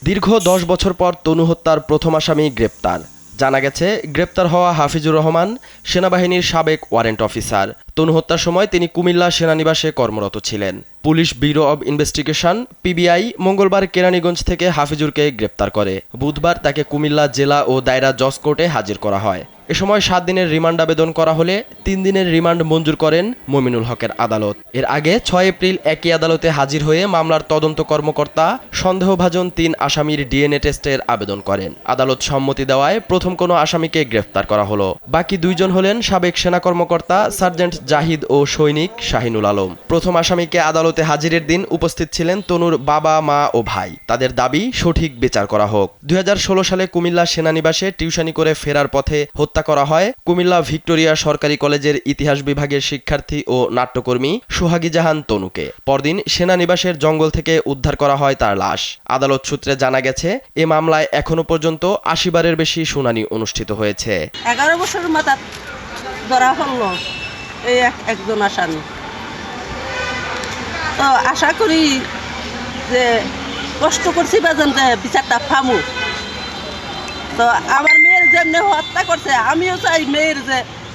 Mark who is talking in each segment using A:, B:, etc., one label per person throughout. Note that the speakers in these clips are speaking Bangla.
A: দীর্ঘ ১০ বছর পর তনু হত্যার প্রথম আসামি গ্রেপ্তার। জানা গেছে, গ্রেপ্তার হওয়া হাফিজুর রহমান সেনাবাহিনীর সাবেক ওয়ারেন্ট অফিসার। তনু হত্যার সময় তিনি কুমিল্লা সেনানিবাসে কর্মরত ছিলেন। Police bureau of investigation PBI মঙ্গলবার কেরানীগঞ্জ থেকে হাফিজুরকে গ্রেপ্তার করে। বুধবার তাকে কুমিল্লা জেলা ও দায়রা জজ কোর্টে হাজির করা হয়। এ সময় ৭ দিনের রিমান্ড আবেদন করা হলে ৩ দিনের রিমান্ড মঞ্জুর করেন মমিনুল হকের আদালত। এর আগে ৬ এপ্রিল একই আদালতে হাজির হয়ে মামলার তদন্ত কর্মকর্তা সন্দেহভাজন ৩ আসামির ডিএনএ টেস্টের আবেদন করেন। আদালত সম্মতি দেওয়ায় প্রথম কোনো আসামিকে গ্রেফতার করা হলো। বাকি ২ জন হলেন সাবেক সেনা কর্মকর্তা সার্জেন্ট জাহিদ ও সৈনিক শাহিনুল আলম। প্রথম আসামিকে আদালতে হাজিরের দিন উপস্থিত ছিলেন তনুর বাবা, মা ও ভাই। তাদের দাবি সঠিক বিচার করা হোক। ২০১৬ সালে কুমিল্লা সেনানিবাসে টিউশনি করে ফেরার পথে হত্যা করা হয় কুমিল্লা ভিক্টোরিয়া সরকারি কলেজের ইতিহাস বিভাগের শিক্ষার্থী ও নাট্যকর্মী সোহাগী জাহান তনুকে। পরদিন সেনানিবাসের জঙ্গল থেকে উদ্ধার করা হয় তার লাশ। আদালত সূত্রে জানা গেছে, এ মামলায় এখনো পর্যন্ত ৮০ বারের বেশি শুনানি অনুষ্ঠিত হয়েছে।
B: 11 বছরের মাথা ধরা হলো এই একজন আসামি। তো আশা করি যে কষ্ট করছি বাজান যে বিচারটা পামু। তো আমার মেয়ের যেমনি হত্যা করছে, আমিও চাই মেয়ের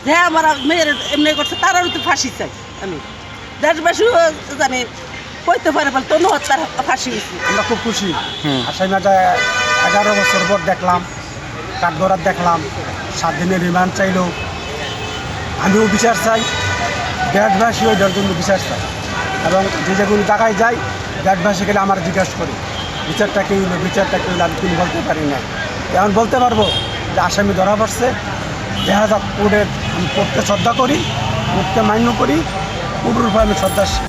B: যে আমার মেয়ের এমনি করছে তারাও তো ফাঁসি চাই। আমি দেশবাসীও জানি কইতে পারে বলে তনু হত্যার ফাঁসি হয়েছে।
C: আমরা খুব খুশি। আসামিটা 11 বছর পর দেখলাম, কাঠগড়ার দেখলাম, 7 দিনের রিমান্ড চাইল। আমিও বিচার চাই, দেশবাসীও এটার জন্য বিচার চাই। এবং যে যেগুলো জায়গায় যাই, দেশবাসী গেলে আমার জিজ্ঞাসা করি বিচারটা কি হইলো, বিচারটা কি হইলো। আমি কিন্তু বলতে পারি না। এখন বলতে পারবো যে আসামি ধরা পড়ছে। দেখা যাক কোর্টের, আমি কোর্টকে শ্রদ্ধা করি, কোর্টকে মান্য করি, কোর্টের উপর আমি শ্রদ্ধাশীল।